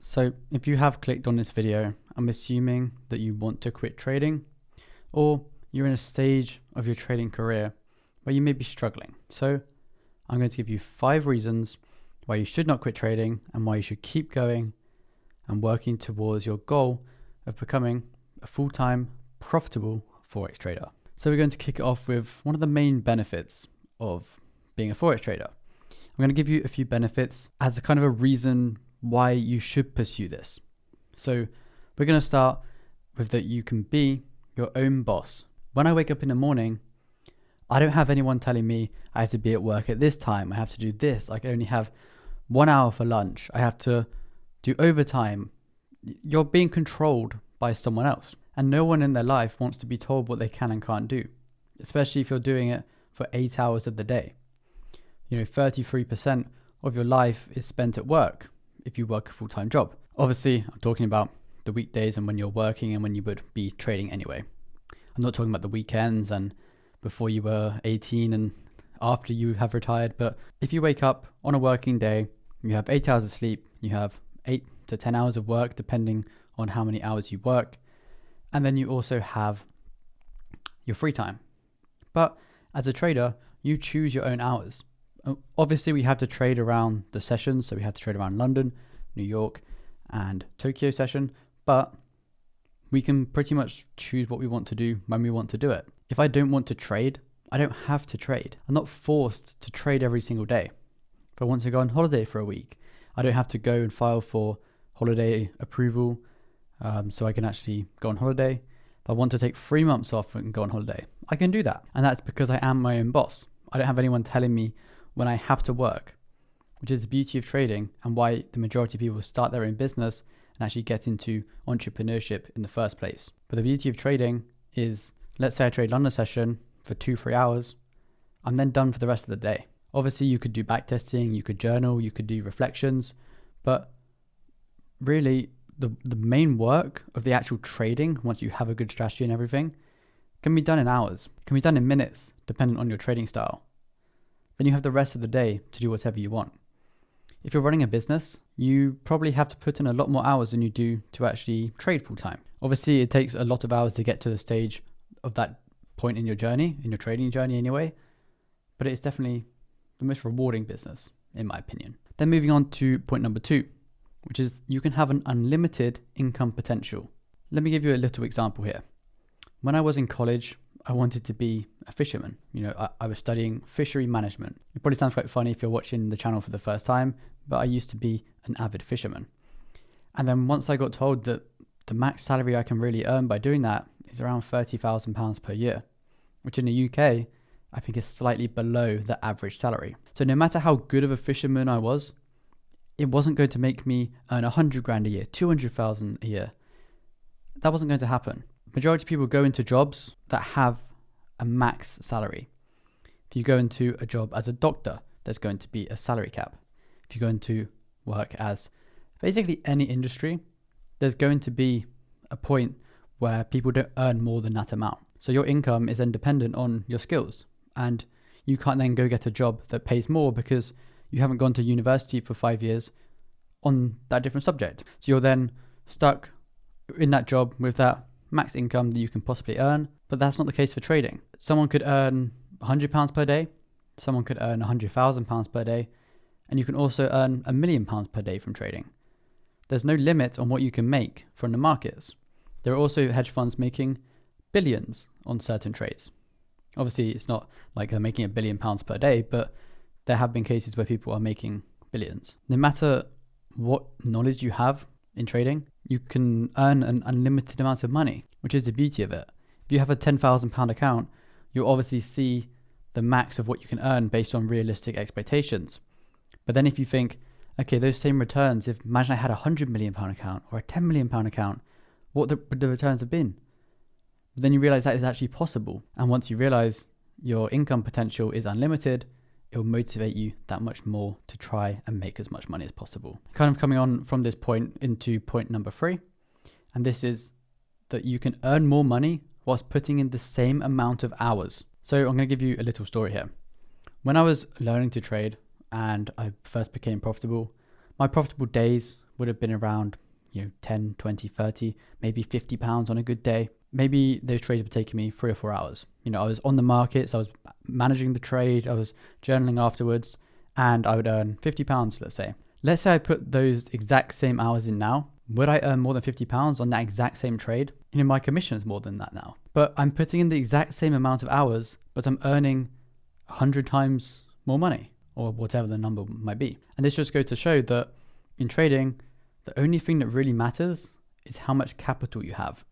So if you have clicked on this video, I'm assuming that you want to quit trading, or you're in a stage of your trading career where you may be struggling. So I'm going to give you 5 reasons why you should not quit trading and why you should keep going and working towards your goal of becoming a full-time profitable Forex trader. So we're going to kick it off with one of the main benefits of being a Forex trader. I'm going to give you a few benefits as a kind of a reason why you should pursue this. So we're going to start with that you can be your own boss. When I wake up in the morning, I don't have anyone telling me I have to be at work at this time. I have to do this. I can only have 1 hour for lunch. I have to do overtime. You're being controlled by someone else. And no one in their life wants to be told what they can and can't do, especially if you're doing it for 8 hours of the day. 33% of your life is spent at work if you work a full-time job. Obviously, I'm talking about the weekdays and when you're working and when you would be trading anyway. I'm not talking about the weekends and before you were 18 and after you have retired. But if you wake up on a working day, you have 8 hours of sleep, you have 8 to 10 hours of work, depending on how many hours you work. And then you also have your free time. But as a trader, you choose your own hours. Obviously, we have to trade around the sessions. So we have to trade around London, New York, and Tokyo session. But we can pretty much choose what we want to do when we want to do it. If I don't want to trade, I don't have to trade. I'm not forced to trade every single day. If I want to go on holiday for a week, I don't have to go and file for holiday approval so I can actually go on holiday. If I want to take 3 months off and go on holiday, I can do that. And that's because I am my own boss. I don't have anyone telling me when I have to work, which is the beauty of trading and why the majority of people start their own business and actually get into entrepreneurship in the first place. But the beauty of trading is, let's say I trade London session for 2-3 hours, I'm then done for the rest of the day. Obviously, you could do backtesting, you could journal, you could do reflections, but really the main work of the actual trading, once you have a good strategy and everything, can be done in hours, can be done in minutes, depending on your trading style. Then you have the rest of the day to do whatever you want. If you're running a business, you probably have to put in a lot more hours than you do to actually trade full time. Obviously, it takes a lot of hours to get to the stage of that point in your journey, in your trading journey anyway, but it's definitely the most rewarding business, in my opinion. Then moving on to point number 2, which is you can have an unlimited income potential. Let me give you a little example here. When I was in college, I wanted to be a fisherman. I was studying fishery management. It probably sounds quite funny if you're watching the channel for the first time, but I used to be an avid fisherman. And then once I got told that the max salary I can really earn by doing that is around £30,000 per year, which in the UK, I think is slightly below the average salary. So no matter how good of a fisherman I was, it wasn't going to make me earn 100 grand a year, 200,000 a year. That wasn't going to happen. Majority of people go into jobs that have a max salary. If you go into a job as a doctor, there's going to be a salary cap. If you go into work as basically any industry, there's going to be a point where people don't earn more than that amount. So your income is then dependent on your skills, and you can't then go get a job that pays more because you haven't gone to university for 5 years on that different subject. So you're then stuck in that job with that max income that you can possibly earn, but that's not the case for trading. Someone could earn £100 per day, someone could earn £100,000 per day, and you can also earn £1 million per day from trading. There's no limit on what you can make from the markets. There are also hedge funds making billions on certain trades. Obviously, it's not like they're making £1 billion per day, but there have been cases where people are making billions. No matter what knowledge you have in trading, you can earn an unlimited amount of money, which is the beauty of it. If you have a £10,000 account, you'll obviously see the max of what you can earn based on realistic expectations. But then if you think, okay, those same returns, imagine I had a £100 million account or a £10 million account, what would the returns have been? But then you realize that is actually possible. And once you realize your income potential is unlimited, it will motivate you that much more to try and make as much money as possible. Kind of coming on from this point into point number 3, and this is that you can earn more money whilst putting in the same amount of hours. So I'm going to give you a little story here. When I was learning to trade and I first became profitable, my profitable days would have been around, 10, 20, 30, maybe £50 on a good day. Maybe those trades were taking me 3 or 4 hours. I was on the markets, I was managing the trade, I was journaling afterwards, and I would earn £50, let's say. Let's say I put those exact same hours in now. Would I earn more than £50 on that exact same trade? My commission is more than that now. But I'm putting in the exact same amount of hours, but I'm earning 100 times more money, or whatever the number might be. And this just goes to show that in trading, the only thing that really matters is how much capital you have.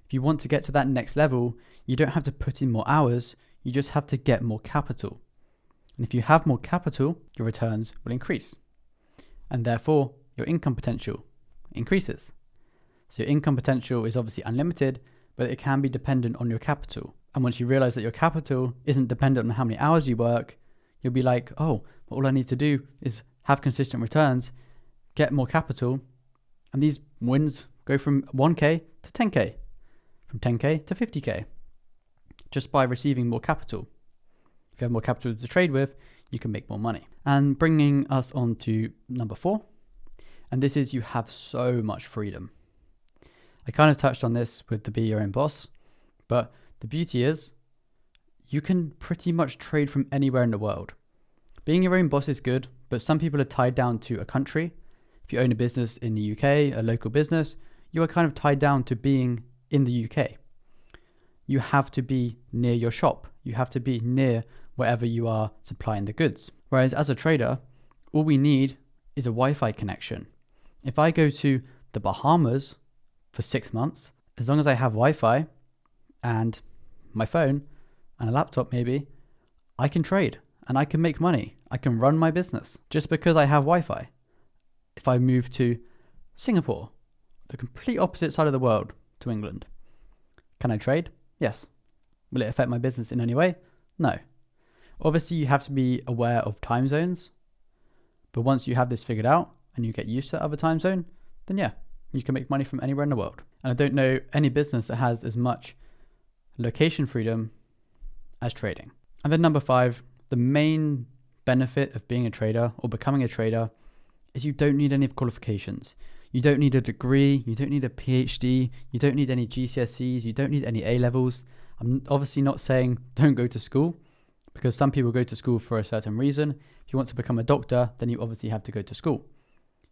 If you want to get to that next level, you don't have to put in more hours, you just have to get more capital. And if you have more capital, your returns will increase. And therefore, your income potential increases. So your income potential is obviously unlimited, but it can be dependent on your capital. And once you realize that your capital isn't dependent on how many hours you work, you'll be like, oh, well, all I need to do is have consistent returns, get more capital, and these wins go from 1k to 10k, from 10k to 50k, just by receiving more capital. If you have more capital to trade with, you can make more money. And bringing us on to number 4, and this is you have so much freedom. I kind of touched on this with the Be Your Own Boss, but the beauty is you can pretty much trade from anywhere in the world. Being your own boss is good, but some people are tied down to a country. If you own a business in the UK, a local business, you are kind of tied down to being in the UK. You have to be near your shop. You have to be near wherever you are supplying the goods. Whereas as a trader, all we need is a Wi-Fi connection. If I go to the Bahamas for 6 months, as long as I have Wi-Fi and my phone and a laptop maybe, I can trade and I can make money. I can run my business just because I have Wi-Fi. If I move to Singapore, the complete opposite side of the world to England, can I trade? Yes. Will it affect my business in any way? No. Obviously, you have to be aware of time zones, but once you have this figured out and you get used to that other time zone, then yeah, you can make money from anywhere in the world. And I don't know any business that has as much location freedom as trading. And then number 5, the main benefit of being a trader or becoming a trader is you don't need any qualifications. You don't need a degree, you don't need a PhD, you don't need any GCSEs, you don't need any A-levels. I'm obviously not saying don't go to school, because some people go to school for a certain reason. If you want to become a doctor, then you obviously have to go to school.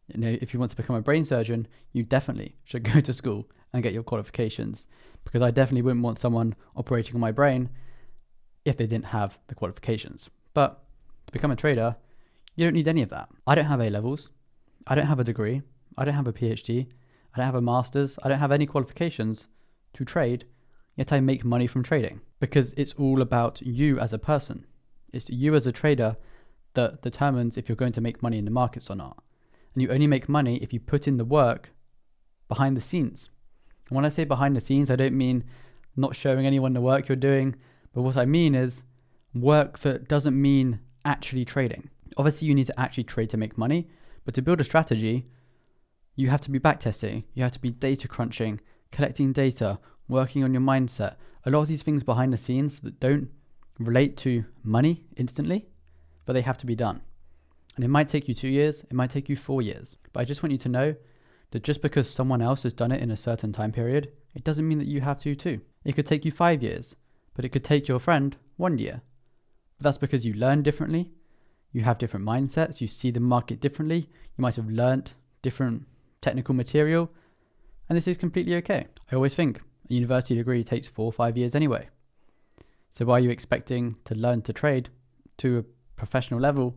If you want to become a brain surgeon, you definitely should go to school and get your qualifications, because I definitely wouldn't want someone operating on my brain if they didn't have the qualifications. But to become a trader, you don't need any of that. I don't have A-levels. I don't have a degree. I don't have a PhD. I don't have a master's. I don't have any qualifications to trade, yet I make money from trading, because it's all about you as a person. It's you as a trader that determines if you're going to make money in the markets or not. And you only make money if you put in the work behind the scenes. And when I say behind the scenes, I don't mean not showing anyone the work you're doing, but what I mean is work that doesn't mean actually trading. Obviously, you need to actually trade to make money, but to build a strategy, you have to be backtesting, you have to be data crunching, collecting data, working on your mindset. A lot of these things behind the scenes that don't relate to money instantly, but they have to be done. And it might take you 2 years, it might take you 4 years. But I just want you to know that just because someone else has done it in a certain time period, it doesn't mean that you have to too. It could take you 5 years, but it could take your friend 1 year. But that's because you learn differently, you have different mindsets, you see the market differently, you might have learnt different technical material, and this is completely okay. I always think a university degree takes 4 or 5 years anyway. So why are you expecting to learn to trade to a professional level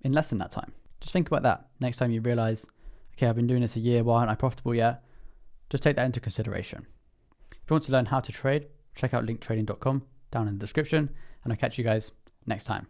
in less than that time? Just think about that next time you realize, okay, I've been doing this a year, why aren't I profitable yet? Just take that into consideration. If you want to learn how to trade, check out linktrading.com down in the description, and I'll catch you guys next time.